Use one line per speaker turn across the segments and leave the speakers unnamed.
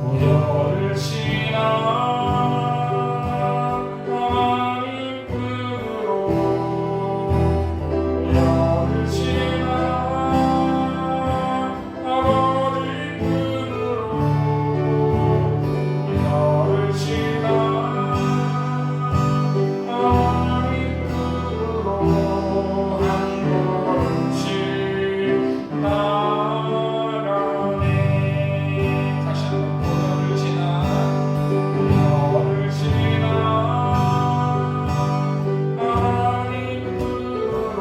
무료를 지나 하나님 품으로 무료를 지나 아버지 품으로 무료를 지나 하나님 품으로 한 걸음씩 나아가네. 다시 한번 무료를 지나 무료를 지나 하나님 품으로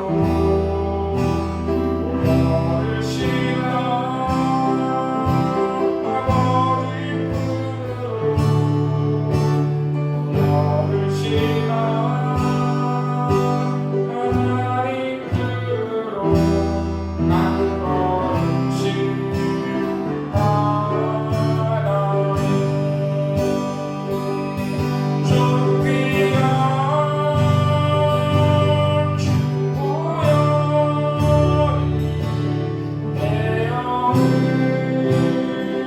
무료를 지나 아버지 품으로 무료를 지나 하나님 품으로 한 걸음씩 나아가네. 주 귀한 주 보혈이 내 영을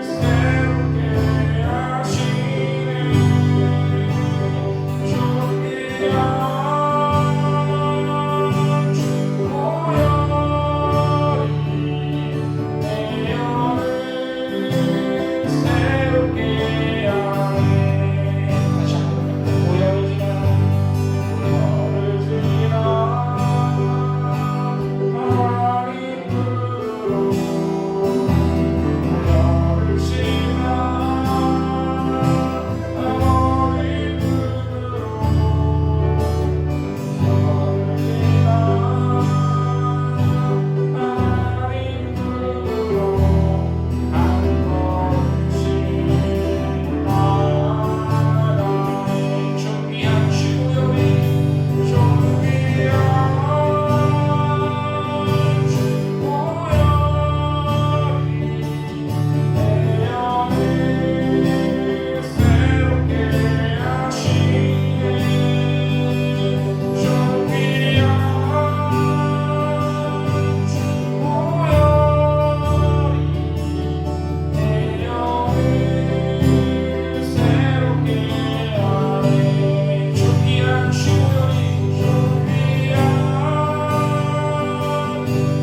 새롭게 하시네. 주 귀한 주 보혈이 내 영을 새롭게 하네. 다시 한번 보혈을 지나 무료를 지나 하나님 품으로 무료를 지나 아버지 품으로 무료를 지나 하나님 품으로 한 걸음씩 나아가네. 존귀한 주여리 존귀한 주 보혈이 내 영을 새롭게 하시네. 존귀한 주 보혈이 내 영을 새롭게 하네. 존귀한 주여리 존귀한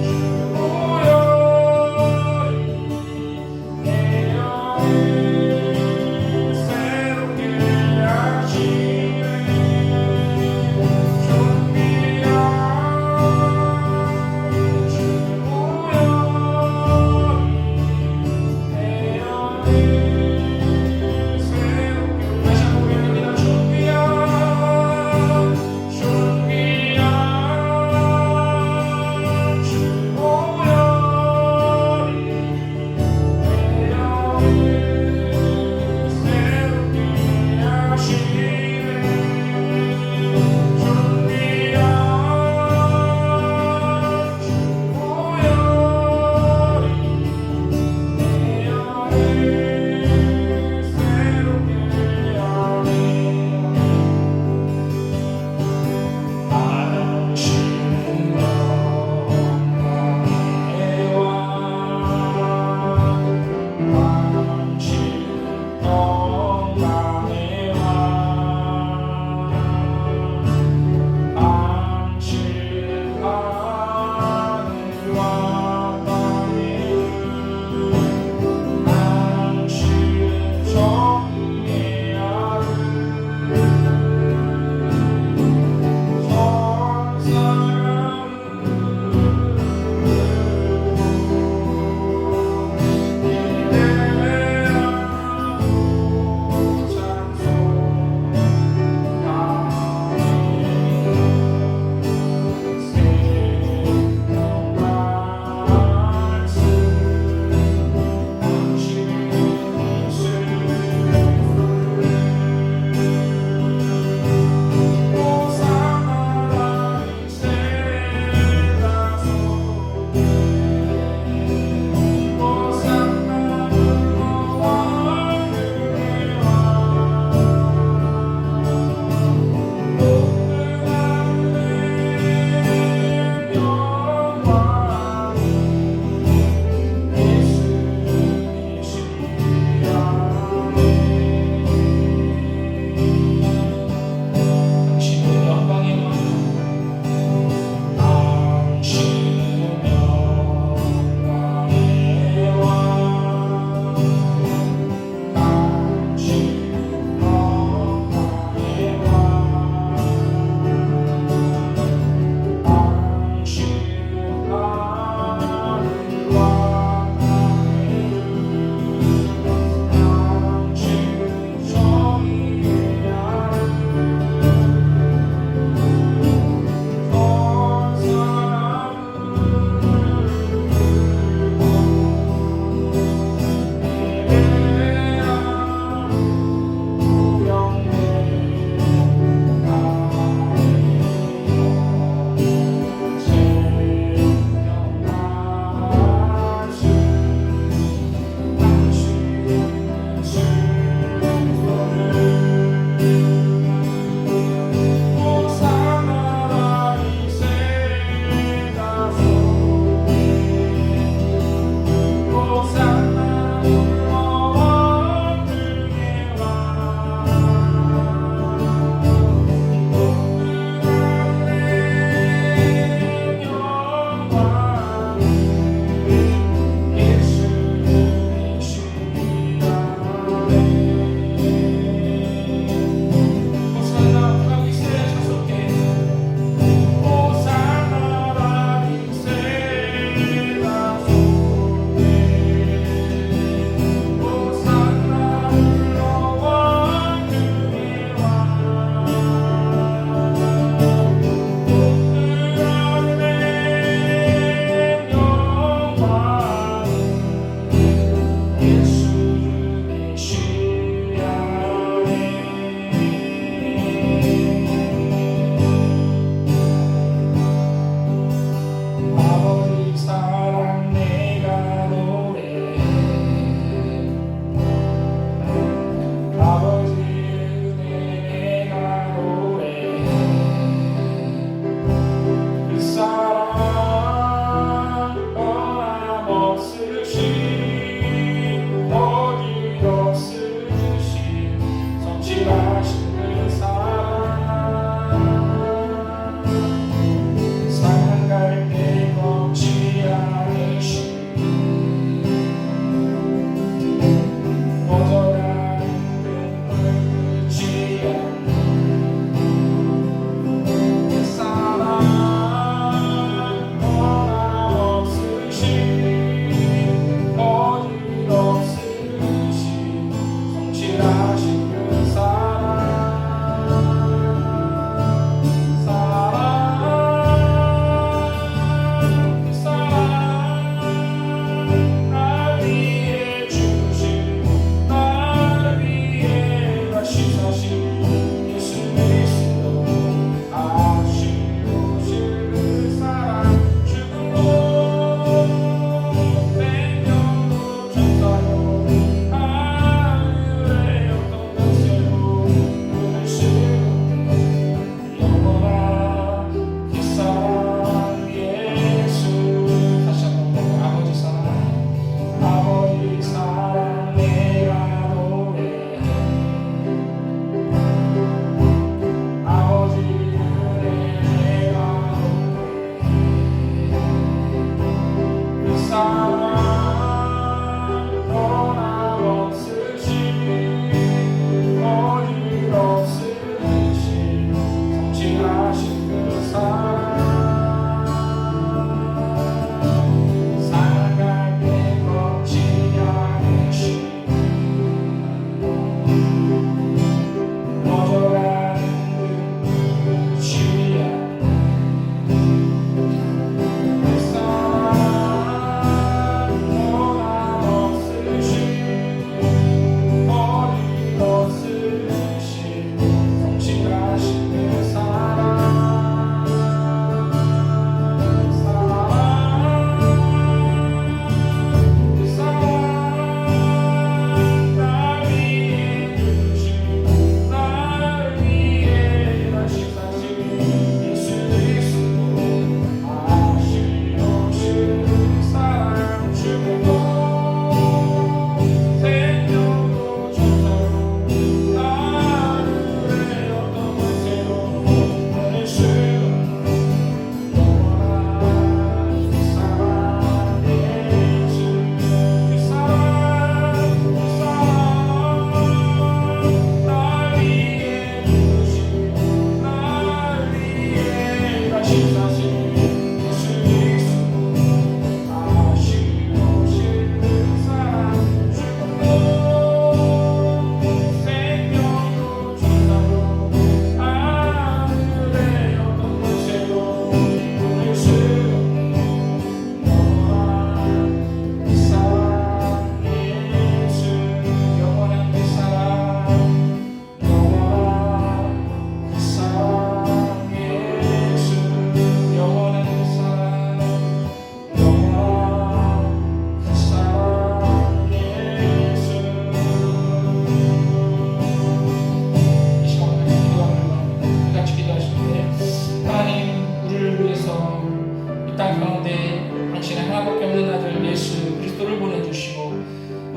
주 보혈이 내 영을 새롭게 하시네. 존귀한 주 보혈이 내 영을 새롭게 다시 한번 외칩니다. 존귀한 주 보혈이 내 영을 새롭게 하시네. 존귀한 주 보혈이 내 영을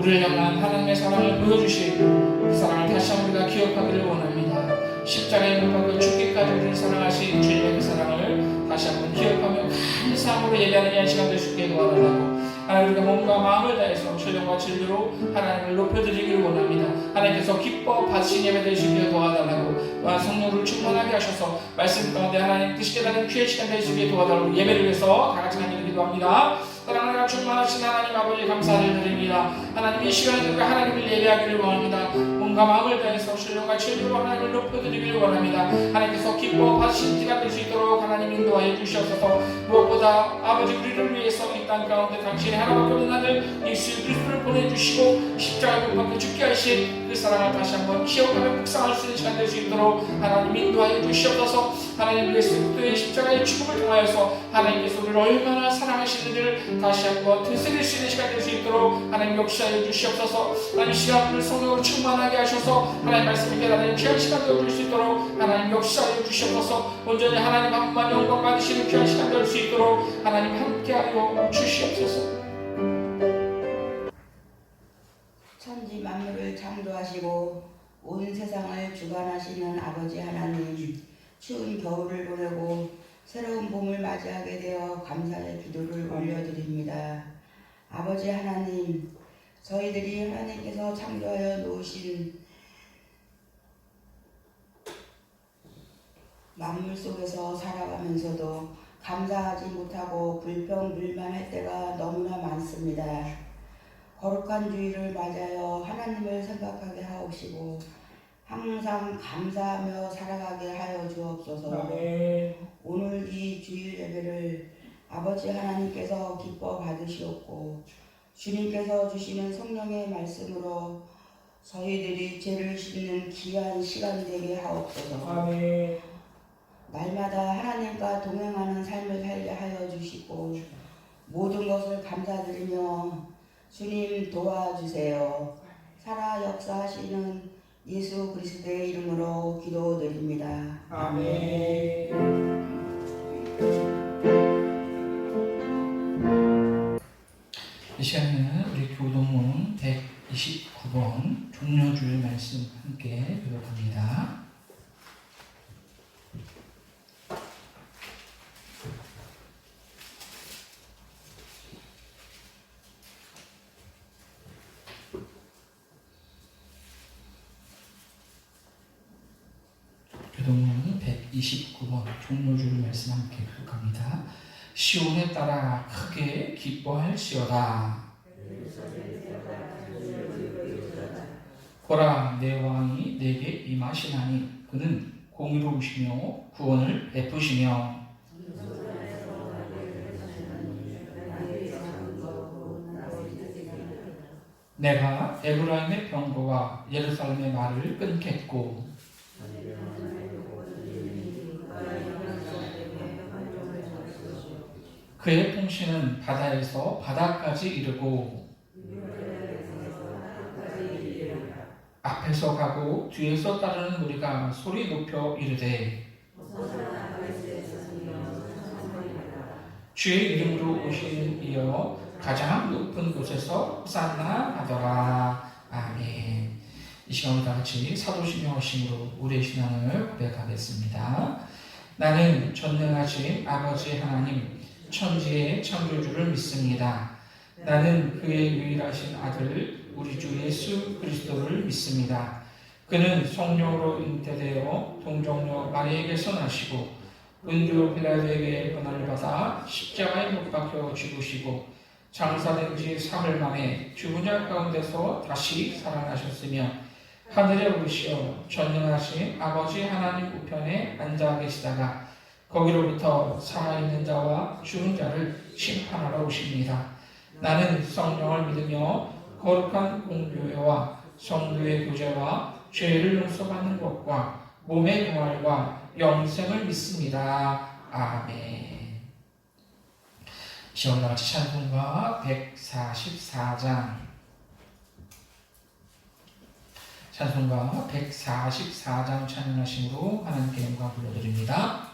우리를 향한 하나님의 사랑을 보여주신 그 사랑을 다시 한번 우리가 기억하기를 원합니다. 십자가에 못 박혀 죽기까지 우리를 사랑하신 주님의 그 사랑을 다시 한번 기억하며 감사함으로 예배하는 이 시간 될 수 있게 도와달라고 하나님, 우리가 몸과 마음을 다해서 신령과 진리로 하나님을 높여드리기를 원합니다. 하나님께서 기뻐 받으신 예배 될 수 있게 도와달라고 성령을 충만하게 하셔서 말씀 가운데 하나님 뜻이 깨닫는 귀의 시간 될 수 있게 도와달라고 예배를 위해서 다 같이 하나님께 기도합니다. 사랑하는 충만하신 하나님 아버지 감사를 드립니다. 하나님 이 시간에 우리가 하나님을 예배하기를 원합니다. 몸과 마음을 다해서 신령과 진리로 하나님을 높여드리기를 원합니다. 하나님께서 기뻐 받으신 기가 될 수 있도록 하나님 인도하여 주시옵소서. 무엇보다 아버지 우리를 위해서 이 땅 가운데 당신의 하나밖에 없는 아들 예수 그리스도를 보내주시고 십자가에 못 박혀 죽게 하신 그 사랑을 다시 한번 기억하며 묵상할 수 있는 시간 될 수 있도록 하나님 인도하여 주시옵소서. 하나님 예수 그리스도의 십자가의 죽음을 통하여서 하나님께서 우리를 얼마나 사랑하시는지를 다시 한번 되새길 수 있는 시간 될 수 있도록 하나님 역사하여 주시옵소서. 하나님 시간을 성령으로 충만하게 하셔서 하나님 말씀을 깨닫는 귀한 시간 되어줄 수 있도록 하나님 역사하여 주시옵소서. 온전히 하나님 한 분만 영광 받으시는 귀한 시간 될 수 있도록 하나님 함께하여 주시옵소서.
천지 만물을 창조하시고 온 세상을 주관하시는 아버지 하나님, 추운 겨울을 보내고 새로운 봄을 맞이하게 되어 감사의 기도를 올려드립니다. 아버지 하나님, 저희들이 하나님께서 창조하여 놓으신 만물 속에서 살아가면서도 감사하지 못하고 불평불만할 때가 너무나 많습니다. 거룩한 주일을 맞아여 하나님을 생각하게 하옵시고 항상 감사하며 살아가게 하여 주옵소서.
아멘.
오늘 이 주일 예배를 아버지 하나님께서 기뻐 받으시옵고 주님께서 주시는 성령의 말씀으로 저희들이 죄를 씻는 귀한 시간 되게 하옵소서.
아멘.
날마다 하나님과 동행하는 삶을 살게 하여 주시고 모든 것을 감사드리며 주님 도와주세요. 살아 역사하시는 예수 그리스도의 이름으로 기도드립니다.
아멘. 이 시간에는 우리 교동문 129번 종려주일 말씀 함께 교독합니다. 교동문 129번 종려주일 말씀 함께 교독합니다. 시온에 따라 크게 기뻐할지어다. 보라, 내 왕이 내게 임하시나니 그는 공의로우시며 구원을 베푸시며 내가 에브라임의 병거와 예루살렘의 말을 끊겠고 그의 통신은 바다에서 바다까지 이르고 앞에서 가고 뒤에서 따르는 우리가 소리 높여 이르되 주의 이름으로 오신 이여 가장 높은 곳에서 호산나 하더라. 아멘. 이 시간을 다 같이 사도시며 하심으로 우리의 신앙을 고백하겠습니다. 나는 전능하신 아버지 하나님 천지의 창조주를 믿습니다. 나는 그의 유일하신 아들 우리 주 예수 그리스도를 믿습니다. 그는 성령으로 잉태되어 동정녀 마리에게서 나시고 본디오 빌라도에게 고난을 받아 십자가에 못 박혀 죽으시고 장사된 지 3일 만에 죽은 자 가운데서 다시 살아나셨으며 하늘에 오르시어 전능하신 아버지 하나님 우편에 앉아 계시다가 거기로부터 살아있는 자와 죽은 자를 심판하러 오십니다. 나는 성령을 믿으며 거룩한 공교회와 성도의 교제와 죄를 용서받는 것과 몸의 부활과 영생을 믿습니다. 아멘. 시험과 같이 찬송가 144장 찬송가 144장 찬양하심으로 하나님께 영광 불러드립니다.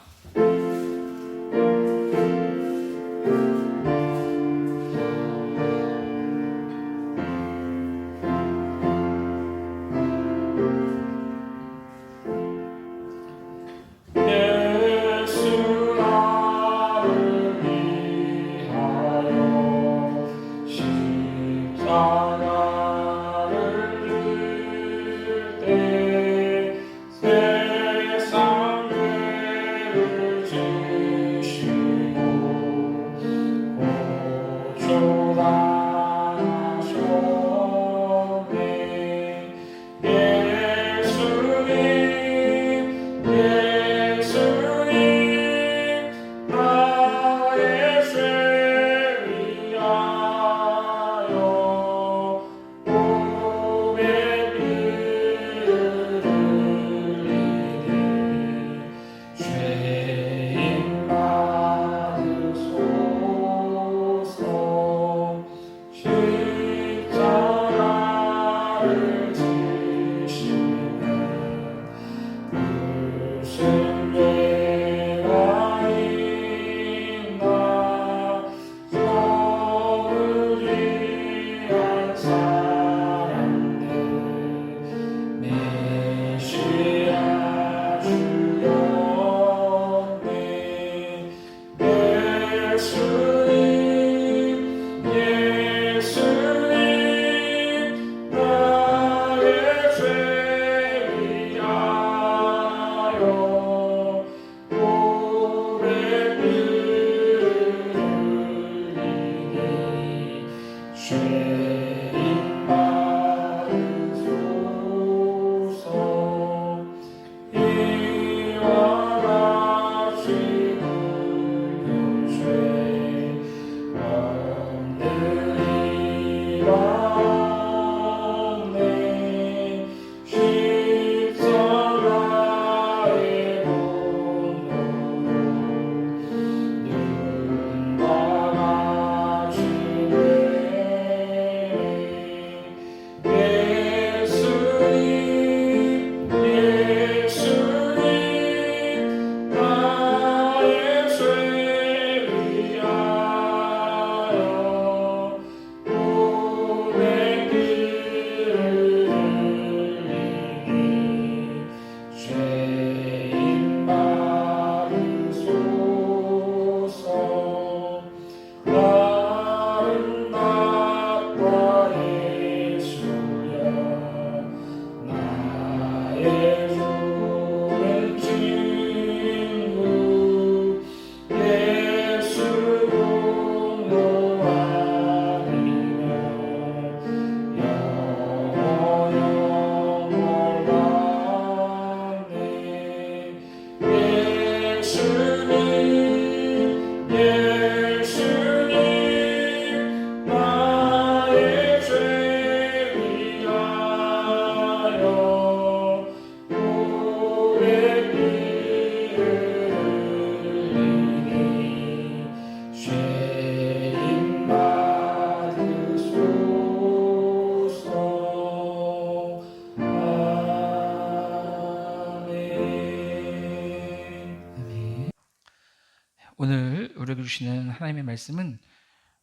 우리에게 주시는 하나님의 말씀은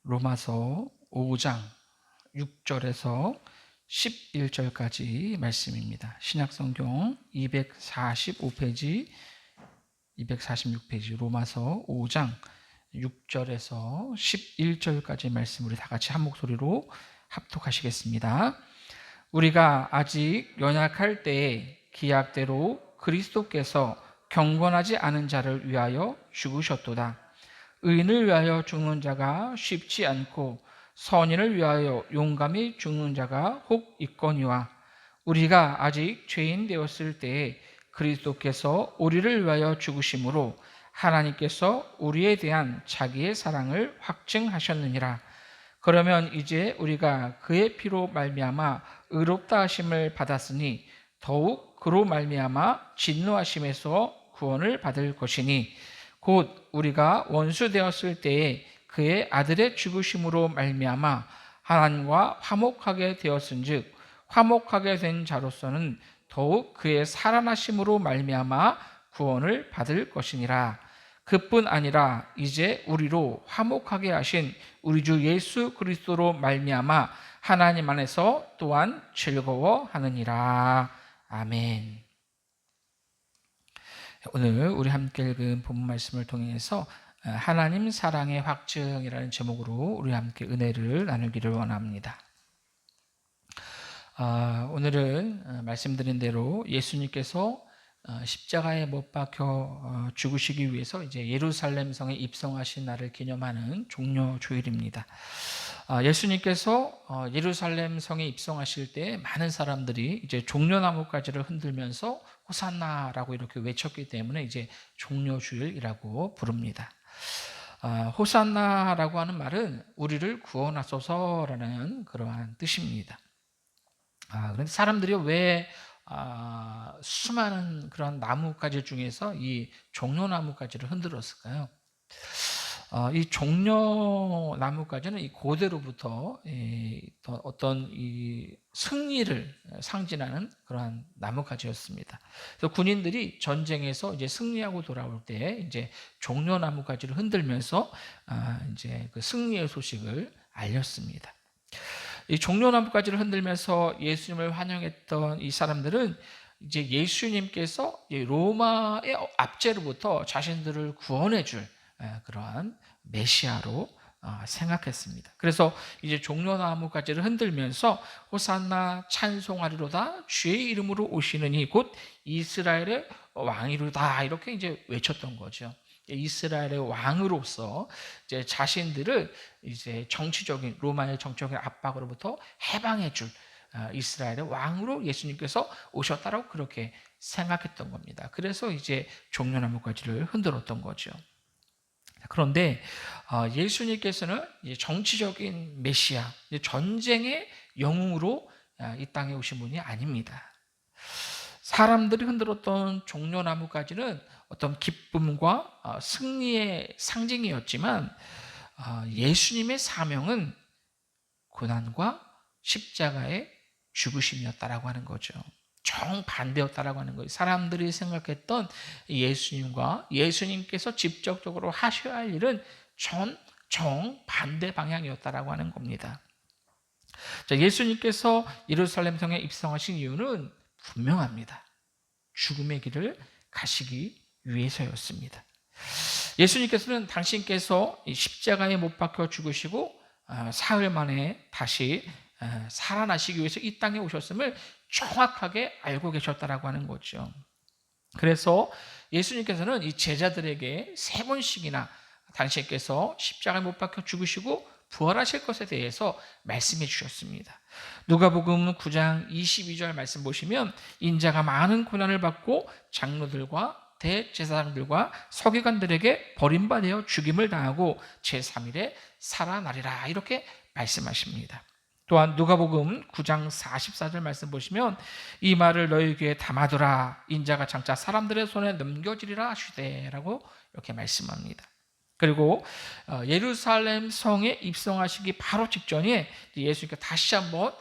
로마서 5장 6절에서 11절까지 말씀입니다. 신약성경 245페이지, 246페이지 로마서 5장 6절에서 11절까지 말씀 우리 다 같이 한 목소리로 합독하시겠습니다. 우리가 아직 연약할 때에 기약대로 그리스도께서 경건하지 않은 자를 위하여 죽으셨도다. 의인을 위하여 죽는 자가 쉽지 않고 선인을 위하여 용감히 죽는 자가 혹 있거니와 우리가 아직 죄인 되었을 때에 그리스도께서 우리를 위하여 죽으심으로 하나님께서 우리에 대한 자기의 사랑을 확증하셨느니라. 그러면 이제 우리가 그의 피로 말미암아 의롭다 하심을 받았으니 더욱 그로 말미암아 진노하심에서 구원을 받을 것이니 곧 우리가 원수 되었을 때에 그의 아들의 죽으심으로 말미암아 하나님과 화목하게 되었은즉 화목하게 된 자로서는 더욱 그의 살아나심으로 말미암아 구원을 받을 것이니라. 그뿐 아니라 이제 우리로 화목하게 하신 우리 주 예수 그리스도로 말미암아 하나님 안에서 또한 즐거워하느니라. 아멘. 오늘 우리 함께 읽은 본문 말씀을 통해서 하나님 사랑의 확증이라는 제목으로 우리 함께 은혜를 나누기를 원합니다. 오늘은 말씀드린 대로 예수님께서 십자가에 못 박혀 죽으시기 위해서 이제 예루살렘 성에 입성하신 날을 기념하는 종려 주일입니다. 예수님께서 예루살렘 성에 입성하실 때 많은 사람들이 이제 종려나무가지를 흔들면서 호산나라고 이렇게 외쳤기 때문에 이제 종려 주일이라고 부릅니다. 호산나라고 하는 말은 우리를 구원하소서라는 그러한 뜻입니다. 그런데 사람들이 왜 수많은 그런 나뭇가지 중에서 이 종려나뭇가지를 흔들었을까요? 이 종려나뭇가지는 이 고대로부터 어떤 이 승리를 상징하는 그러한 나뭇가지였습니다. 그래서 군인들이 전쟁에서 이제 승리하고 돌아올 때 이제 종려나뭇가지를 흔들면서 이제 그 승리의 소식을 알렸습니다. 이 종려나뭇가지를 흔들면서 예수님을 환영했던 이 사람들은 이제 예수님께서 로마의 압제로부터 자신들을 구원해 줄 그러한 메시아로 생각했습니다. 그래서 이제 종려나뭇가지를 흔들면서 호산나 찬송하리로다 주의 이름으로 오시는 이 곧 이스라엘의 왕이로다 이렇게 이제 외쳤던 거죠. 이스라엘의 왕으로서 이제 자신들을 이제 정치적인 로마의 정치적인 압박으로부터 해방해 줄 이스라엘의 왕으로 예수님께서 오셨다라고 그렇게 생각했던 겁니다. 그래서 이제 종려나뭇가지를 흔들었던 거죠. 그런데 예수님께서는 정치적인 메시아, 전쟁의 영웅으로 이 땅에 오신 분이 아닙니다. 사람들이 흔들었던 종려나뭇가지는 어떤 기쁨과 승리의 상징이었지만 예수님의 사명은 고난과 십자가의 죽으심이었다라고 하는 거죠. 정반대였다라고 하는 거예요. 사람들이 생각했던 예수님과 예수님께서 직접적으로 하셔야 할 일은 정반대 방향이었다라고 하는 겁니다. 자, 예수님께서 예루살렘 성에 입성하신 이유는 분명합니다. 죽음의 길을 가시기 위해서였습니다. 예수님께서는 당신께서 십자가에 못 박혀 죽으시고 사흘 만에 다시 살아나시기 위해서 이 땅에 오셨음을 정확하게 알고 계셨다라고 하는 거죠. 그래서 예수님께서는 이 제자들에게 3번씩이나 당신께서 십자가에 못 박혀 죽으시고 부활하실 것에 대해서 말씀해 주셨습니다. 누가복음 9장 22절 말씀 보시면 인자가 많은 고난을 받고 장로들과 대제사장들과 서기관들에게 버림받아 죽임을 당하고 제3일에 살아나리라 이렇게 말씀하십니다. 또한 누가복음 9장 44절 말씀 보시면 이 말을 너희 귀에 담아두라 인자가 장차 사람들의 손에 넘겨지리라 하시되라고 이렇게 말씀합니다. 그리고 예루살렘 성에 입성하시기 바로 직전에 예수님께서 다시 한번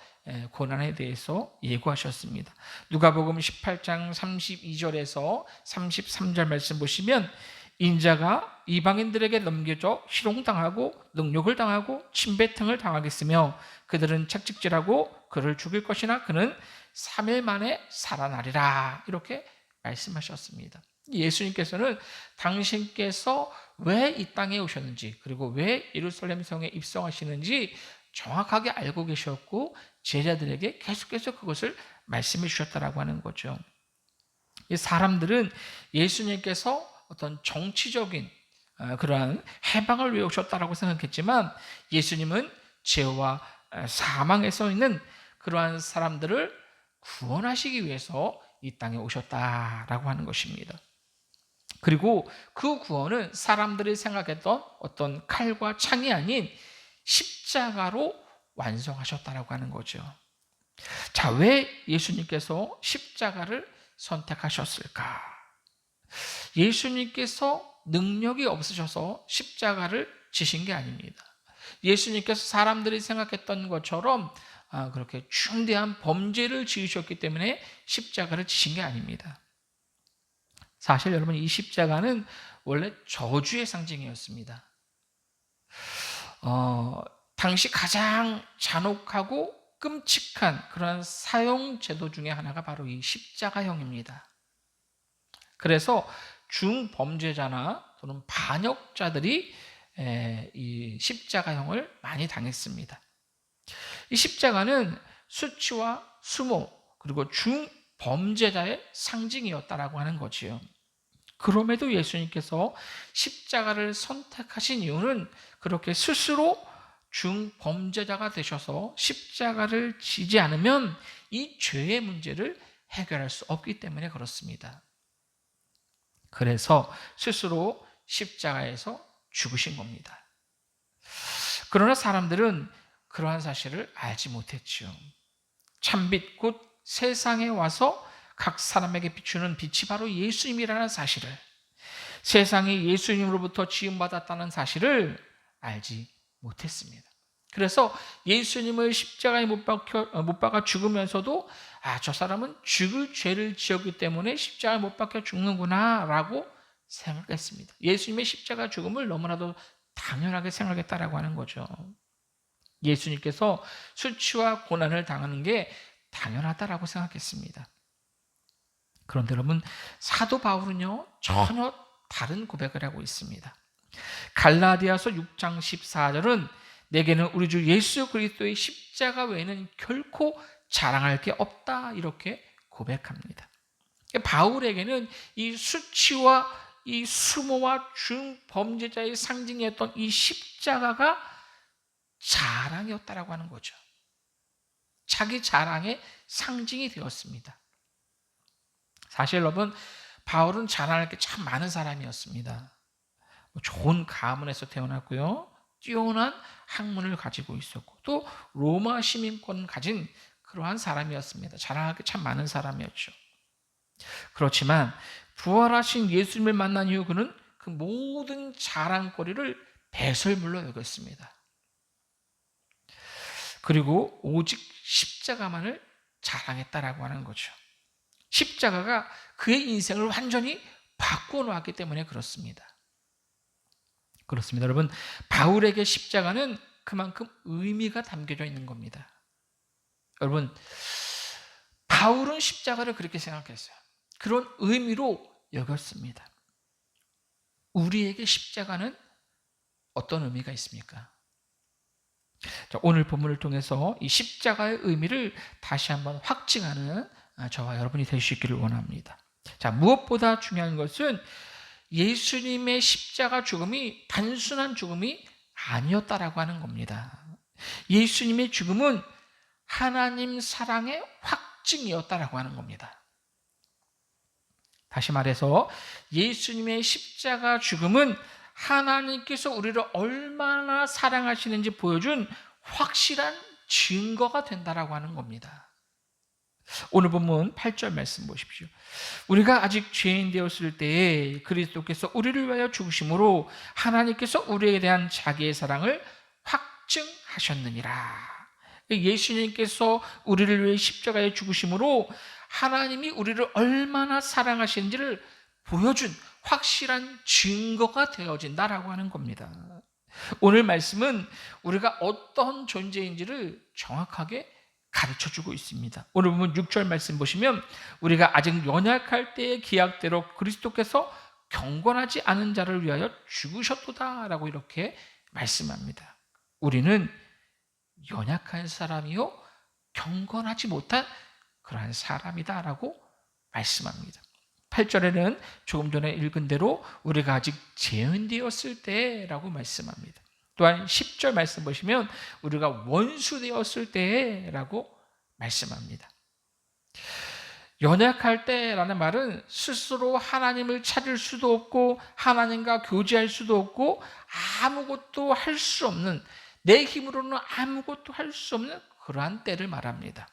고난에 대해서 예고하셨습니다. 누가복음 18장 32절에서 33절 말씀 보시면 인자가 이방인들에게 넘겨져 희롱당하고 능욕을 당하고 침뱉음을 당하겠으며 그들은 채찍질하고 그를 죽일 것이나 그는 3일 만에 살아나리라. 이렇게 말씀하셨습니다. 예수님께서는 당신께서 왜 이 땅에 오셨는지, 그리고 왜 예루살렘 성에 입성하시는지 정확하게 알고 계셨고 제자들에게 계속해서 그것을 말씀해 주셨다라고 하는 거죠. 이 사람들은 예수님께서 어떤 정치적인 그러한 해방을 위해 오셨다라고 생각했지만 예수님은 죄와 사망에서 있는 그러한 사람들을 구원하시기 위해서 이 땅에 오셨다라고 하는 것입니다. 그리고 그 구원은 사람들이 생각했던 어떤 칼과 창이 아닌 십자가로 완성하셨다라고 하는 거죠. 자, 왜 예수님께서 십자가를 선택하셨을까? 예수님께서 능력이 없으셔서 십자가를 지신 게 아닙니다. 예수님께서 사람들이 생각했던 것처럼 그렇게 중대한 범죄를 지으셨기 때문에 십자가를 지신 게 아닙니다. 사실 여러분, 이 십자가는 원래 저주의 상징이었습니다. 당시 가장 잔혹하고 끔찍한 그런 사형 제도 중에 하나가 바로 이 십자가형입니다. 그래서 중범죄자나 또는 반역자들이 이 십자가형을 많이 당했습니다. 이 십자가는 수치와 수모 그리고 중범죄자의 상징이었다라고 하는 거지요. 그럼에도 예수님께서 십자가를 선택하신 이유는 그렇게 스스로 중범죄자가 되셔서 십자가를 지지 않으면 이 죄의 문제를 해결할 수 없기 때문에 그렇습니다. 그래서 스스로 십자가에서 죽으신 겁니다. 그러나 사람들은 그러한 사실을 알지 못했죠. 참빛 곧 세상에 와서 각 사람에게 비추는 빛이 바로 예수님이라는 사실을, 세상이 예수님으로부터 지음받았다는 사실을 알지 못했습니다. 그래서 예수님을 십자가에 못 박아 죽으면서도 저 사람은 죽을 죄를 지었기 때문에 십자가에 못 박혀 죽는구나 라고 생각했습니다. 예수님의 십자가 죽음을 너무나도 당연하게 생각했다라고 하는 거죠. 예수님께서 수치와 고난을 당하는 게 당연하다라고 생각했습니다. 그런데 여러분, 사도 바울은요 전혀 다른 고백을 하고 있습니다. 갈라디아서 6장 14절은 내게는 우리 주 예수 그리스도의 십자가 외에는 결코 자랑할 게 없다, 이렇게 고백합니다. 바울에게는 이 수치와 이 수모와 중범죄자의 상징이었던 이 십자가가 자랑이었다라고 하는 거죠. 자기 자랑의 상징이 되었습니다. 사실 여러분, 바울은 자랑할 게 참 많은 사람이었습니다. 좋은 가문에서 태어났고요, 뛰어난 학문을 가지고 있었고 또 로마 시민권 가진 그러한 사람이었습니다. 자랑할 게 참 많은 사람이었죠. 그렇지만 부활하신 예수님을 만난 이후 그는 그 모든 자랑거리를 배설물로 여겼습니다. 그리고 오직 십자가만을 자랑했다라고 하는 거죠. 십자가가 그의 인생을 완전히 바꾸어 놓았기 때문에 그렇습니다. 그렇습니다. 여러분, 바울에게 십자가는 그만큼 의미가 담겨져 있는 겁니다. 여러분, 바울은 십자가를 그렇게 생각했어요. 그런 의미로 여겼습니다. 우리에게 십자가는 어떤 의미가 있습니까? 자, 오늘 본문을 통해서 이 십자가의 의미를 다시 한번 확증하는 저와 여러분이 될 수 있기를 원합니다. 자, 무엇보다 중요한 것은 예수님의 십자가 죽음이 단순한 죽음이 아니었다라고 하는 겁니다. 예수님의 죽음은 하나님 사랑의 확증이었다라고 하는 겁니다. 다시 말해서 예수님의 십자가 죽음은 하나님께서 우리를 얼마나 사랑하시는지 보여준 확실한 증거가 된다라고 하는 겁니다. 오늘 본문 8절 말씀 보십시오. 우리가 아직 죄인 되었을 때에 그리스도께서 우리를 위하여 죽으심으로 하나님께서 우리에 대한 자기의 사랑을 확증하셨느니라. 예수님께서 우리를 위해 십자가에 죽으심으로 하나님이 우리를 얼마나 사랑하시는지를 보여준 확실한 증거가 되어진다라고 하는 겁니다. 오늘 말씀은 우리가 어떤 존재인지를 정확하게 가르쳐주고 있습니다. 오늘 보면 6절 말씀 보시면 우리가 아직 연약할 때의 기약대로 그리스도께서 경건하지 않은 자를 위하여 죽으셨도다 라고 이렇게 말씀합니다. 우리는 연약한 사람이요 경건하지 못한 그러한 사람이다 라고 말씀합니다. 8절에는 조금 전에 읽은 대로 우리가 아직 재현되었을 때라고 말씀합니다. 또한 10절 말씀 보시면 우리가 원수되었을 때라고 말씀합니다. 연약할 때라는 말은 스스로 하나님을 찾을 수도 없고 하나님과 교제할 수도 없고 아무것도 할 수 없는, 내 힘으로는 아무것도 할 수 없는 그러한 때를 말합니다.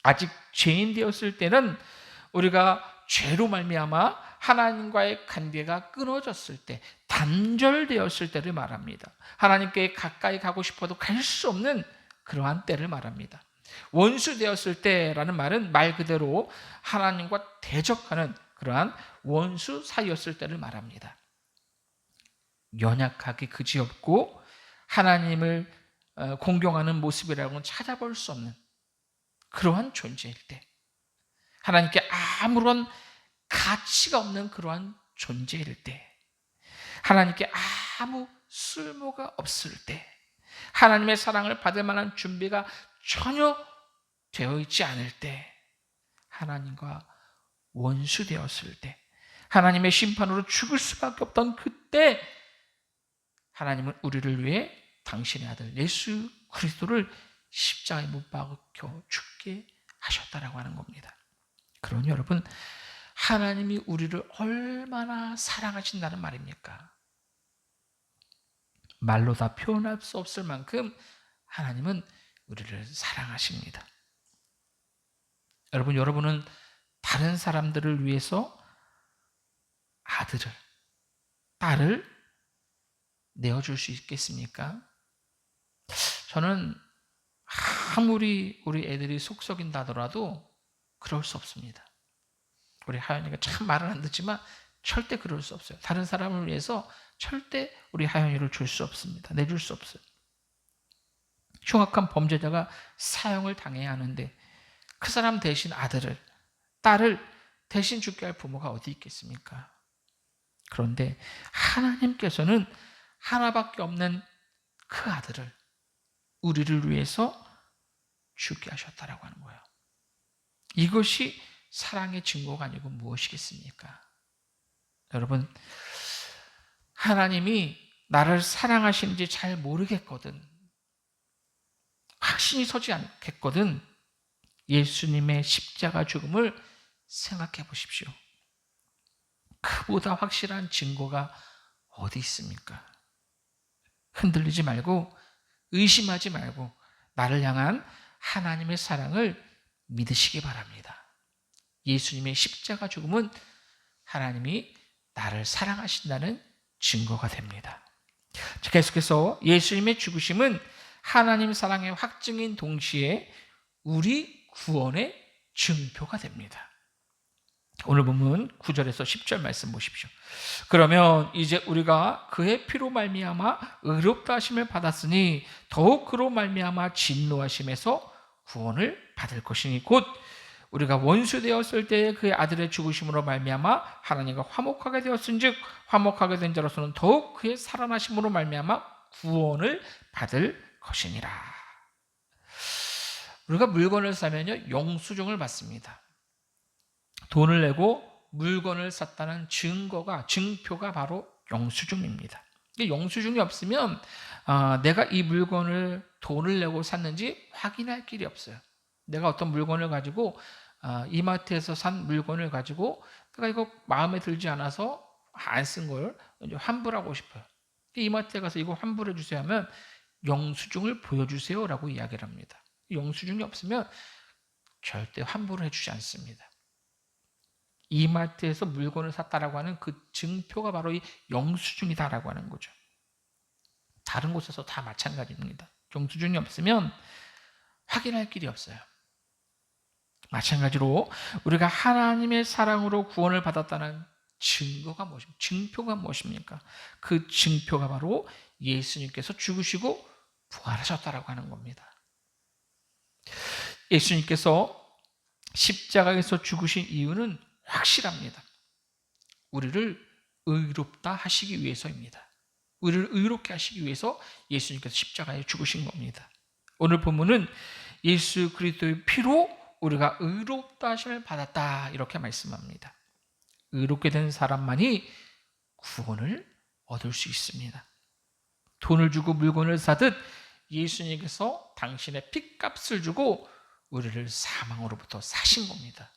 아직 죄인 되었을 때는 우리가 죄로 말미암아 하나님과의 관계가 끊어졌을 때, 단절되었을 때를 말합니다. 하나님께 가까이 가고 싶어도 갈 수 없는 그러한 때를 말합니다. 원수 되었을 때라는 말은 말 그대로 하나님과 대적하는 그러한 원수 사이였을 때를 말합니다. 연약하기 그지없고 하나님을 공경하는 모습이라고는 찾아볼 수 없는 그러한 존재일 때, 하나님께 아무런 가치가 없는 그러한 존재일 때, 하나님께 아무 쓸모가 없을 때, 하나님의 사랑을 받을 만한 준비가 전혀 되어 있지 않을 때, 하나님과 원수 되었을 때, 하나님의 심판으로 죽을 수밖에 없던 그때 하나님은 우리를 위해 당신의 아들 예수 그리스도를 십자가에 못 박혀 죽게 하셨다라고 하는 겁니다. 그러니 여러분, 하나님이 우리를 얼마나 사랑하신다는 말입니까? 말로 다 표현할 수 없을 만큼 하나님은 우리를 사랑하십니다. 여러분은 다른 사람들을 위해서 아들을, 딸을 내어줄 수 있겠습니까? 저는 아무리 우리 애들이 속썩인다 하더라도 그럴 수 없습니다. 우리 하연이가 참 말을 안 듣지만 절대 그럴 수 없어요. 다른 사람을 위해서 절대 우리 하연이를 줄 수 없습니다. 내줄 수 없어요. 흉악한 범죄자가 사형을 당해야 하는데 그 사람 대신 아들을, 딸을 대신 죽게 할 부모가 어디 있겠습니까? 그런데 하나님께서는 하나밖에 없는 그 아들을 우리를 위해서 죽게 하셨다라고 하는 거예요. 이것이 사랑의 증거가 아니고 무엇이겠습니까? 여러분, 하나님이 나를 사랑하시는지 잘 모르겠거든, 확신이 서지 않겠거든, 예수님의 십자가 죽음을 생각해 보십시오. 그보다 확실한 증거가 어디 있습니까? 흔들리지 말고, 의심하지 말고 나를 향한 하나님의 사랑을 믿으시기 바랍니다. 예수님의 십자가 죽음은 하나님이 나를 사랑하신다는 증거가 됩니다. 계속해서 예수님의 죽으심은 하나님 사랑의 확증인 동시에 우리 구원의 증표가 됩니다. 오늘 본문 9절에서 10절 말씀 보십시오. 그러면 이제 우리가 그의 피로 말미암아 의롭다 하심을 받았으니 더욱 그로 말미암아 진노하심에서 구원을 받을 것이니 곧 우리가 원수 되었을 때에 그의 아들의 죽으심으로 말미암아 하나님과 화목하게 되었은즉 화목하게 된 자로서는 더욱 그의 살아나심으로 말미암아 구원을 받을 것이니라. 우리가 물건을 사면요, 영수증을 받습니다. 돈을 내고 물건을 샀다는 증표가 바로 영수증입니다. 영수증이 없으면 내가 이 물건을 돈을 내고 샀는지 확인할 길이 없어요. 내가 어떤 물건을 가지고 이마트에서 산 물건을 가지고 내가 이거 마음에 들지 않아서 안 쓴 걸 환불하고 싶어요. 이마트에 가서 이거 환불해 주세요 하면 영수증을 보여주세요 라고 이야기를 합니다. 영수증이 없으면 절대 환불을 해주지 않습니다. 이마트에서 물건을 샀다라고 하는 그 증표가 바로 이 영수증이다라고 하는 거죠. 다른 곳에서 다 마찬가지입니다. 영수증이 없으면 확인할 길이 없어요. 마찬가지로 우리가 하나님의 사랑으로 구원을 받았다는 증거가 무엇입니까? 증표가 무엇입니까? 그 증표가 바로 예수님께서 죽으시고 부활하셨다라고 하는 겁니다. 예수님께서 십자가에서 죽으신 이유는 확실합니다. 우리를 의롭다 하시기 위해서입니다. 우리를 의롭게 하시기 위해서 예수님께서 십자가에 죽으신 겁니다. 오늘 본문은 예수 그리스도의 피로 우리가 의롭다 하심을 받았다 이렇게 말씀합니다. 의롭게 된 사람만이 구원을 얻을 수 있습니다. 돈을 주고 물건을 사듯 예수님께서 당신의 핏값을 주고 우리를 사망으로부터 사신 겁니다.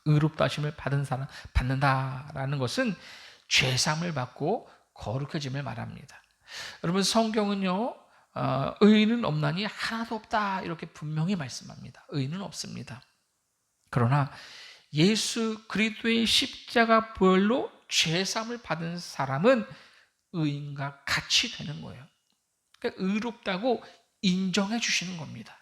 의롭다 하심을 받은 사람 받는다라는 것은 죄사함을 받고 거룩해짐을 말합니다. 여러분 성경은요 의인은 없나니 하나도 없다 이렇게 분명히 말씀합니다. 의인은 없습니다. 그러나 예수 그리스도의 십자가 보혈로 죄사함을 받은 사람은 의인과 같이 되는 거예요. 그러니까 의롭다고 인정해 주시는 겁니다.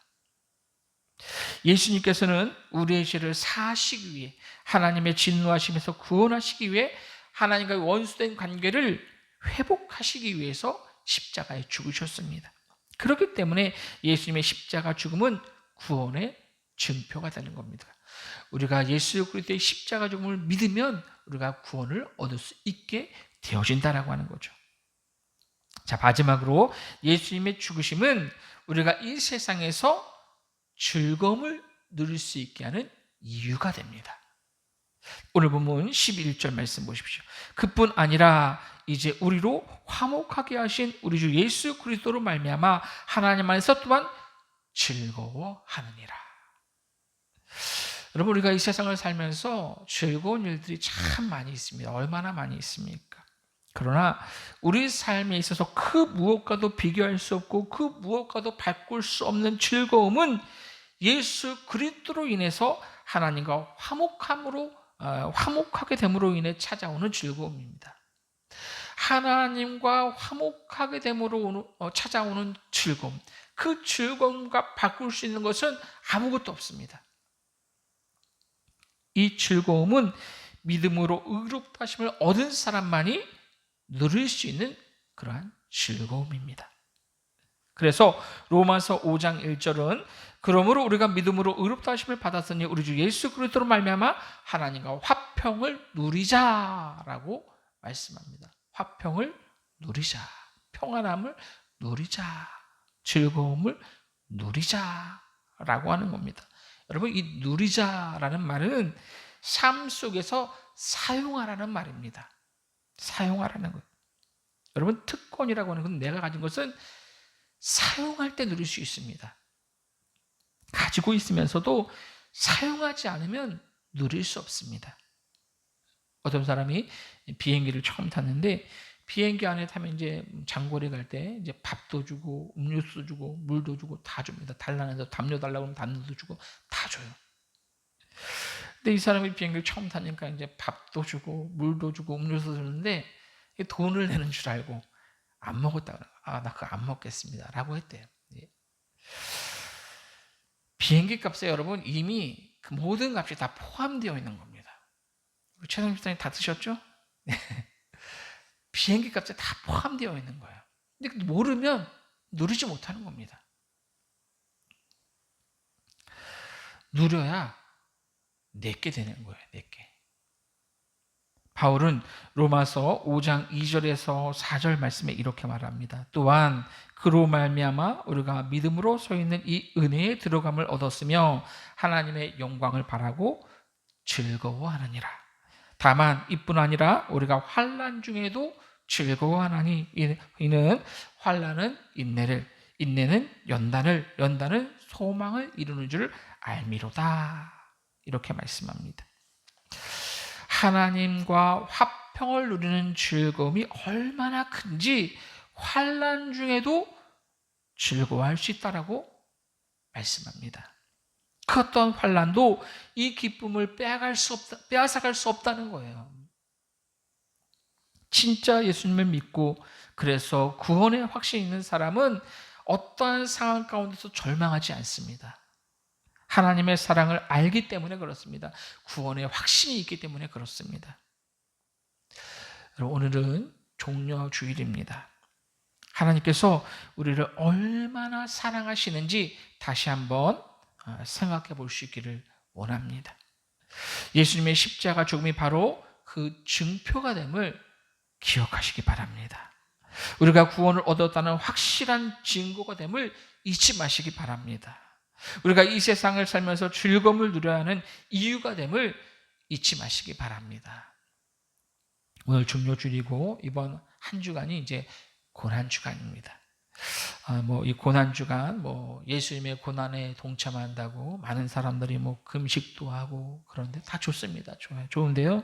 예수님께서는 우리의 죄를 사하시기 위해 하나님의 진노하심에서 구원하시기 위해 하나님과 원수된 관계를 회복하시기 위해서 십자가에 죽으셨습니다. 그렇기 때문에 예수님의 십자가 죽음은 구원의 증표가 되는 겁니다. 우리가 예수 그리스도의 십자가 죽음을 믿으면 우리가 구원을 얻을 수 있게 되어진다라고 하는 거죠. 자, 마지막으로 예수님의 죽으심은 우리가 이 세상에서 즐거움을 누릴 수 있게 하는 이유가 됩니다. 오늘 본문 11절 말씀 보십시오. 그뿐 아니라 이제 우리로 화목하게 하신 우리 주 예수 그리스도로 말미암아 하나님 안에서 또한 즐거워하느니라. 여러분 우리가 이 세상을 살면서 즐거운 일들이 참 많이 있습니다. 얼마나 많이 있습니까? 그러나 우리 삶에 있어서 그 무엇과도 비교할 수 없고 그 무엇과도 바꿀 수 없는 즐거움은 예수 그리스도로 인해서 하나님과 화목하게 됨으로 인해 찾아오는 즐거움입니다. 하나님과 화목하게 됨으로 찾아오는 즐거움, 그 즐거움과 바꿀 수 있는 것은 아무것도 없습니다. 이 즐거움은 믿음으로 의롭다 하심을 얻은 사람만이 누릴 수 있는 그러한 즐거움입니다. 그래서 로마서 5장 1절은 그러므로 우리가 믿음으로 의롭다 하심을 받았으니 우리 주 예수 그리스도로 말미암아 하나님과 화평을 누리자라고 말씀합니다. 화평을 누리자, 평안함을 누리자, 즐거움을 누리자라고 하는 겁니다. 여러분 이 누리자라는 말은 삶 속에서 사용하라는 말입니다. 사용하라는 것. 여러분 특권이라고 하는 건 내가 가진 것은 사용할 때 누릴 수 있습니다. 가지고 있으면서도 사용하지 않으면 누릴 수 없습니다. 어떤 사람이 비행기를 처음 탔는데 비행기 안에 타면 이제 장거리 갈 때 이제 밥도 주고 음료수도 주고 물도 주고 다 줍니다. 달라는데 담요 달라고 하면 담요도 주고 다 줘요. 근데 이 사람이 비행기를 처음 타니까 이제 밥도 주고 물도 주고 음료수도 주는데 돈을 내는 줄 알고 안 먹었다고. 나 그거 안 먹겠습니다 라고 했대요. 비행기 값에 여러분 이미 그 모든 값이 다 포함되어 있는 겁니다. 우리 최성 집사님 다 드셨죠? 비행기 값에 다 포함되어 있는 거예요. 근데 모르면 누리지 못하는 겁니다. 누려야 내게 되는 거예요. 내게. 바울은 로마서 5장 2절에서 4절 말씀에 이렇게 말합니다. 또한 그로 말미암아 우리가 믿음으로 서 있는 이 은혜에 들어감을 얻었으며 하나님의 영광을 바라고 즐거워하느니라. 다만 이뿐 아니라 우리가 환난 중에도 즐거워하나니 이는 환난은 인내를, 인내는 연단을, 연단은 소망을 이루는 줄 알미로다. 이렇게 말씀합니다. 하나님과 화평을 누리는 즐거움이 얼마나 큰지 환난 중에도 즐거워할 수 있다라고 말씀합니다. 그 어떤 환난도 이 기쁨을 빼앗아갈 수 없다는 거예요. 진짜 예수님을 믿고 그래서 구원의 확신이 있는 사람은 어떠한 상황 가운데서 절망하지 않습니다. 하나님의 사랑을 알기 때문에 그렇습니다. 구원의 확신이 있기 때문에 그렇습니다. 오늘은 종려주일입니다. 하나님께서 우리를 얼마나 사랑하시는지 다시 한번 생각해 볼 수 있기를 원합니다. 예수님의 십자가 죽음이 바로 그 증표가 됨을 기억하시기 바랍니다. 우리가 구원을 얻었다는 확실한 증거가 됨을 잊지 마시기 바랍니다. 우리가 이 세상을 살면서 즐거움을 누려야 하는 이유가 됨을 잊지 마시기 바랍니다. 오늘 종료주일이고 이번 한 주간이 이제 고난주간입니다. 이 고난주간, 예수님의 고난에 동참한다고 많은 사람들이 금식도 하고 그런데 다 좋습니다. 좋은데요.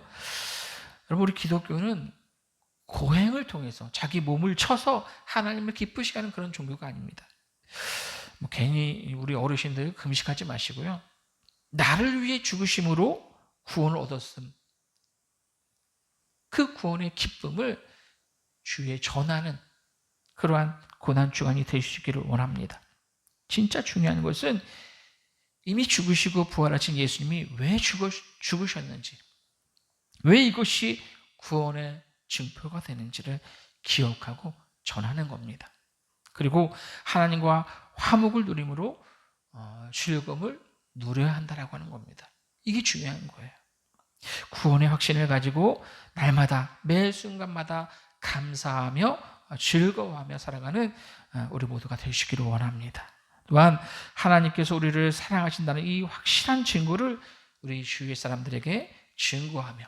여러분, 우리 기독교는 고행을 통해서 자기 몸을 쳐서 하나님을 기쁘시게 하는 그런 종교가 아닙니다. 괜히 우리 어르신들 금식하지 마시고요. 나를 위해 죽으심으로 구원을 얻었음. 그 구원의 기쁨을 주위에 전하는 그러한 고난주간이 되시기를 원합니다. 진짜 중요한 것은 이미 죽으시고 부활하신 예수님이 왜 죽으셨는지, 왜 이것이 구원의 증표가 되는지를 기억하고 전하는 겁니다. 그리고 하나님과 화목을 누림으로 즐거움을 누려야 한다라고 하는 겁니다. 이게 중요한 거예요. 구원의 확신을 가지고 날마다 매 순간마다 감사하며 즐거워하며 살아가는 우리 모두가 되시기를 원합니다. 또한 하나님께서 우리를 사랑하신다는 이 확실한 증거를 우리 주위의 사람들에게 증거하며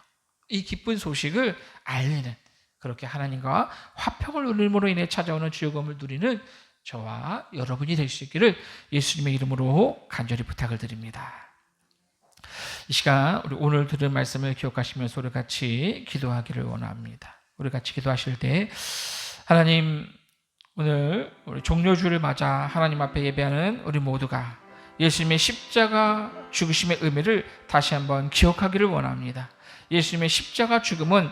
이 기쁜 소식을 알리는, 그렇게 하나님과 화평을 누림으로 인해 찾아오는 즐거움을 누리는 저와 여러분이 될 수 있기를 예수님의 이름으로 간절히 부탁을 드립니다. 이 시간 우리 오늘 들은 말씀을 기억하시면서 우리 같이 기도하기를 원합니다. 우리 같이 기도하실 때 하나님, 오늘 우리 종료주를 맞아 하나님 앞에 예배하는 우리 모두가 예수님의 십자가 죽으심의 의미를 다시 한번 기억하기를 원합니다. 예수님의 십자가 죽음은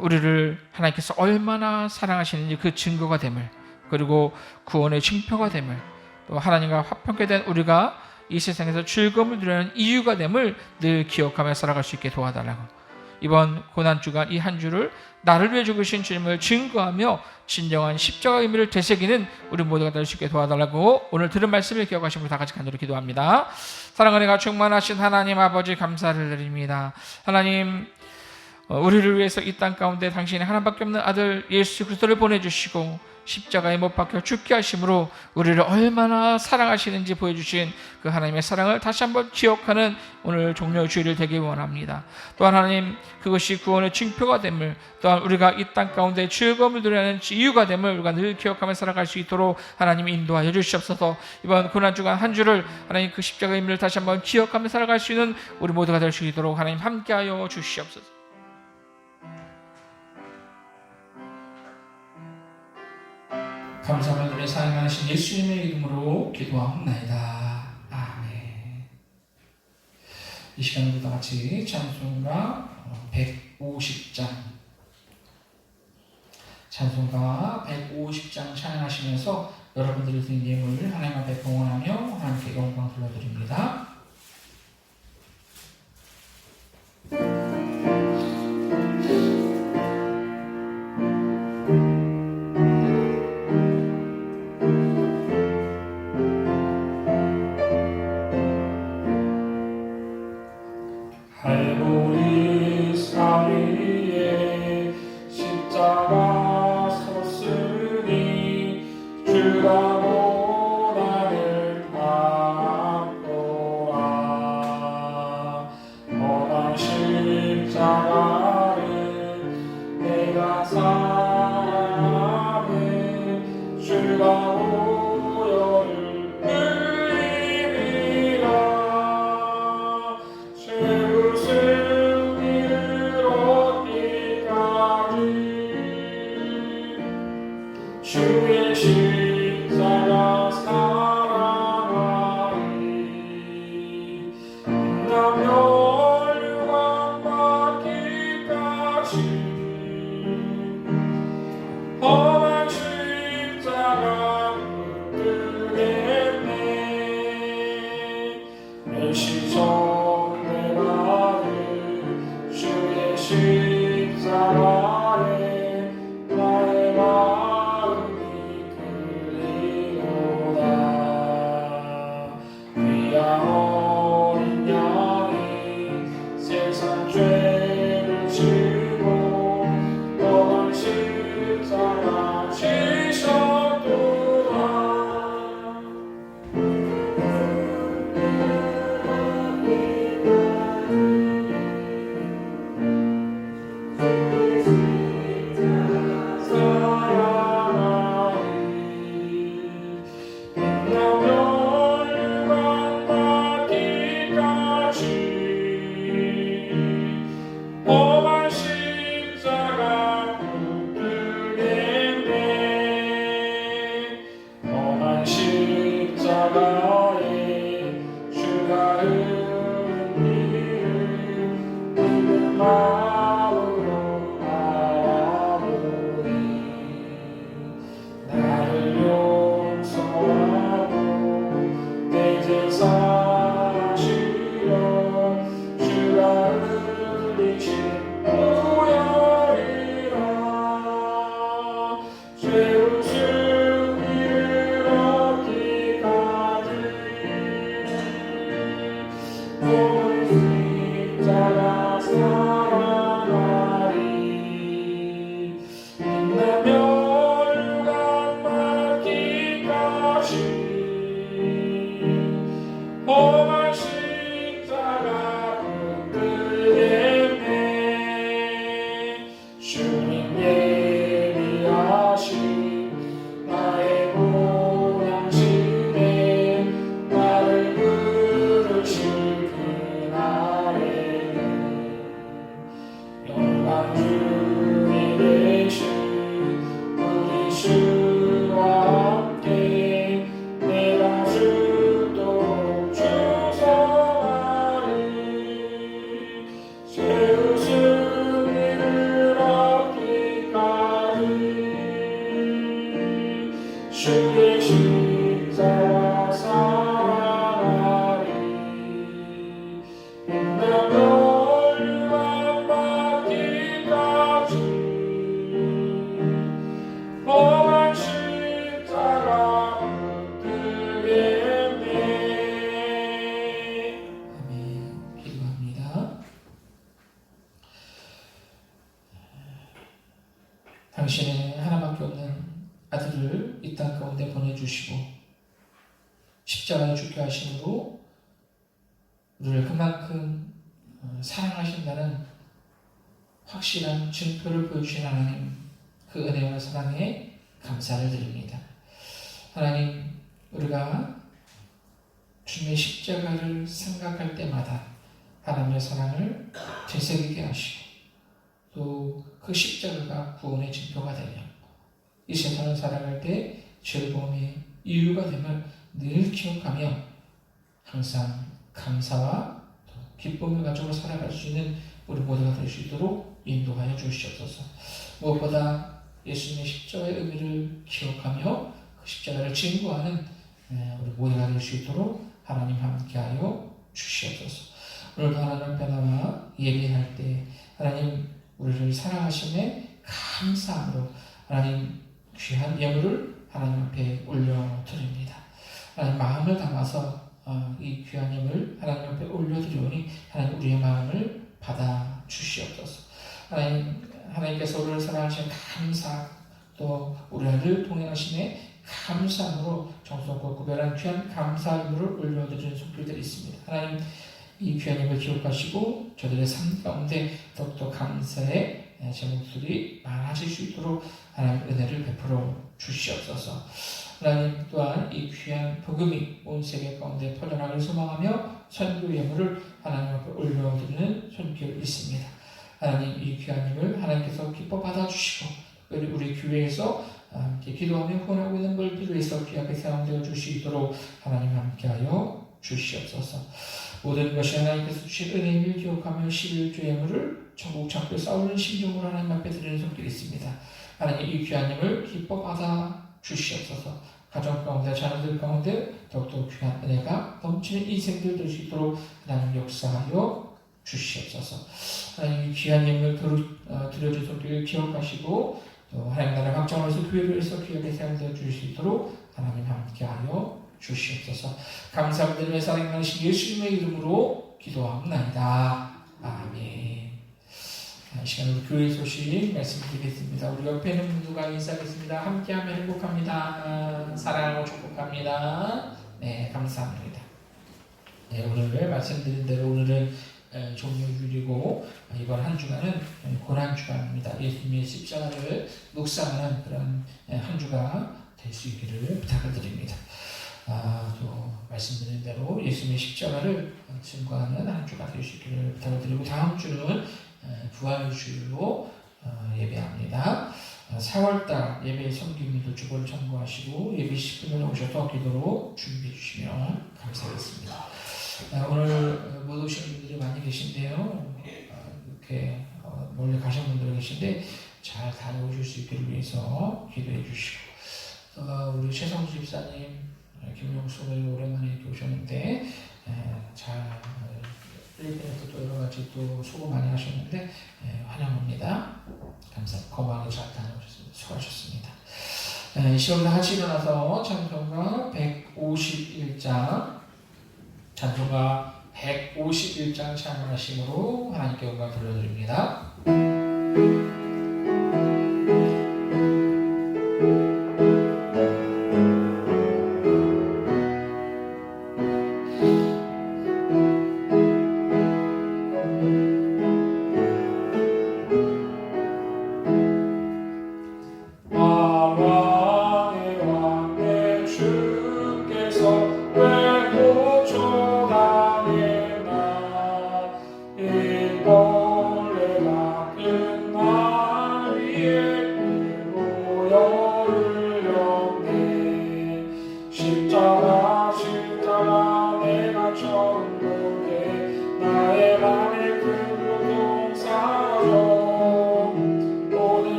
우리를 하나님께서 얼마나 사랑하시는지 그 증거가 됨을, 그리고 구원의 증표가 됨을, 또 하나님과 화평케 된 우리가 이 세상에서 즐거움을 누리는 이유가 됨을 늘 기억하며 살아갈 수 있게 도와달라고, 이번 고난주간 이 한 주를 나를 위해 죽으신 주님을 증거하며 진정한 십자가의 의미를 되새기는 우리 모두가 될 수 있게 도와달라고 오늘 들은 말씀을 기억하시고 다 같이 간절히 기도합니다. 사랑하는 가 충만하신 하나님 아버지, 감사를 드립니다. 하나님, 우리를 위해서 이 땅 가운데 당신의 하나밖에 없는 아들 예수 그리스도를 보내주시고 십자가에 못 박혀 죽게 하심으로 우리를 얼마나 사랑하시는지 보여주신 그 하나님의 사랑을 다시 한번 기억하는 오늘 종료주일을 되길 원합니다. 또한 하나님, 그것이 구원의 증표가 됨을, 또한 우리가 이 땅 가운데 즐거움을 누리는 이유가 됨을 우리가 늘 기억하며 살아갈 수 있도록 하나님 인도하여 주시옵소서. 이번 고난주간 한 주를 하나님 그 십자가의 의미를 다시 한번 기억하며 살아갈 수 있는 우리 모두가 될 수 있도록 하나님 함께하여 주시옵소서. 감사하며 우리 사랑하신 예수님의 이름으로 기도하옵나이다. 아멘. 이 시간에 다 같이 찬송가 150장 찬양하시면서 여러분들이 드린 예물을 하나님 앞에 봉헌하며 하나님께 영광 돌려드립니다.
할보리 산 위에 십자가 섰으니 주가 고난을 받고라. 고난 십자가를 내가 사랑하네. 주가 보혈을 흘리리라. 주의 십자가 사랑하리. 나 멸류관 받기 들으시던 내 말을 주의 십자가에 나의 마음이 끌리로다. 귀한 어린 양이 세상 죄를 지고 떠난 십자가 지셨도다. 험한 십자가 붙들겠네. 주님 예비하신 나의 보양심에 나를 부르실 그날에는 영광 중에 계신 우리 주와 함께 내가 죽도록 충성하리. 세우신 이를 얻기까지 주의 십자가 사랑하리. 빛나며 율법 받기까지 험한 십자가 붙들겠네.
아멘. 기도합니다. 당신의 하나밖에 없는 아들을 이 땅 가운데 보내주시고 십자가에 죽게 하심으로 우리를 그만큼 사랑하신다는 확실한 증표를 보여주신 하나님, 그 은혜와 사랑에 감사를 드립니다. 하나님, 우리가 주님의 십자가를 생각할 때마다 하나님의 사랑을 되새기게 하시고 또 그 십자가가 구원의 증표가 되며 이 세상을 살아갈 때 즐거움의 이유가 됨을 늘 기억하며 항상 감사와 또 기쁨을 가지고 살아갈 수 있는 우리 모두가 될 수 있도록 인도하여 주시옵소서. 무엇보다 예수님의 십자가의 의미를 기억하며 그 십자가를 증거하는 우리 모두가 될 수 있도록 하나님 함께하여 주시옵소서. 오늘도 하나님 앞에 나와 예배할 때 하나님 우리를 사랑하심에 감사함으로 하나님 귀한 예물을 하나님 앞에 올려드립니다. 하나님 마음을 담아서 이 귀한 예물 하나님 앞에 올려드리오니 하나님 우리의 마음을 받아 주시옵소서. 하나님께서 우리를 사랑하신 감사, 또 우리를 동행하심에 감사함으로 정성과 구별한 귀한 감사 예물을 올려드리는 손길들이 있습니다. 하나님 이 귀한 예물 기억하시고 저들의 삶 가운데 더욱더 감사의 제 목소리 많아질 수 있도록 하나님 은혜를 베풀어 주시옵소서. 하나님 또한 이 귀한 복음이 온 세계 가운데 퍼져나가길 소망하며 선교 예물을 하나님 앞에 올려드리는 손길이 있습니다. 하나님 이 귀한 예물 하나님께서 기뻐 받아주시고 특별히 우리 교회에서 함께 기도하며 후원하고 있는 분들을 위해서 귀하게 사용되어 주시도록 하나님 함께하여 주시옵소서. 모든 것이 하나님께서 주신 은혜를 기억하며 11조 예물을 전국 창고에 쌓는 심정으로 하나님 앞에 드리는 손길이 있습니다. 하나님 이 귀한 예물 기뻐 받아 주시옵소서. 가정 가운데 자녀들 가운데 더욱더 귀한 은혜가 넘치는 인생들 될 수 있도록 하나님 역사하여 주시옵소서. 하나님 귀한 예물 드려주셨기를 기억하시고 또 하나님 나라 확장하면서 교회를 위해서 귀하게 사용되어 주실 수 있도록 하나님 함께하여 주시옵소서. 감사드리며 사랑 많으신 예수님의 이름으로 기도합나이다. 아멘. 이 시간으로 교회 소식 말씀드리겠습니다. 우리 옆에 있는 분들과 인사하겠습니다. 함께하면 행복합니다. 사랑하고 축복합니다. 네, 감사합니다. 네, 오늘 말씀드린 대로 오늘은 종료주일이고 이번 한 주간은 고난주간입니다. 예수님의 십자가를 묵상하는 그런 한 주가 될 수 있기를 부탁을 드립니다. 또 말씀드린 대로 예수님의 십자가를 증거하는 한 주가 될 수 있기를 부탁을 드리고 다음 주는 부활주일로 예배합니다. 4월달 예배 섬김도 주보를 참고하시고 예배 10분을 오셔서 기도로 준비해 주시면 감사하겠습니다. 오늘 못 오신 분들이 많이 계신데요. 이렇게 멀리 가신 분들이 계신데 잘 다녀오실 수 있기를 위해서 기도해 주시고 우리 최성수 집사님, 김용수 님 오랜만에 이렇게 오셨는데 잘 필리핀에서 또 여러 가지 또 수고 많이 하셨는데 환영합니다. 감사합니다. 건강하게 잘 다녀오셨습니다. 수고하셨습니다. 시험을 같이 일어나서 찬송가 151장 찬양하심으로 하나님께 영광 돌려드립니다.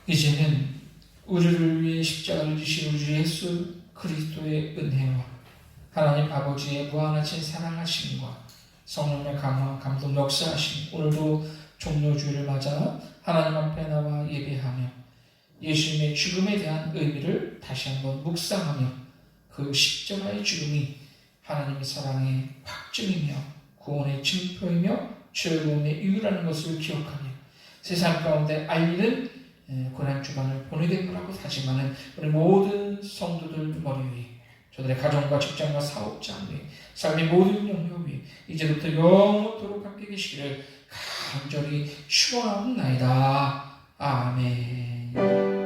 이제는 우리를 위해 십자가를 지신 우리 예수 그리스도의 은혜와 하나님 아버지의 무한하신 사랑하심과 성령의 강화 감동 역사하심 오늘도 종료주일을 맞아 하나님 앞에 나와 예배하며 예수님의 죽음에 대한 의미를 다시 한번 묵상하며 그 십자가의 죽음이 하나님의 사랑의 확증이며 구원의 증표이며 즐거움의 이유라는 것을 기억하며 세상 가운데 알리는 고난주간을 보내게 거라고 다짐하는 우리 모든 성도들 머리 위에 저들의 가정과 직장과 사업장 위에 삶의 모든 영역 위에 이제부터 영원토록 함께 계시기를 간절히 축원하옵나이다. 아멘.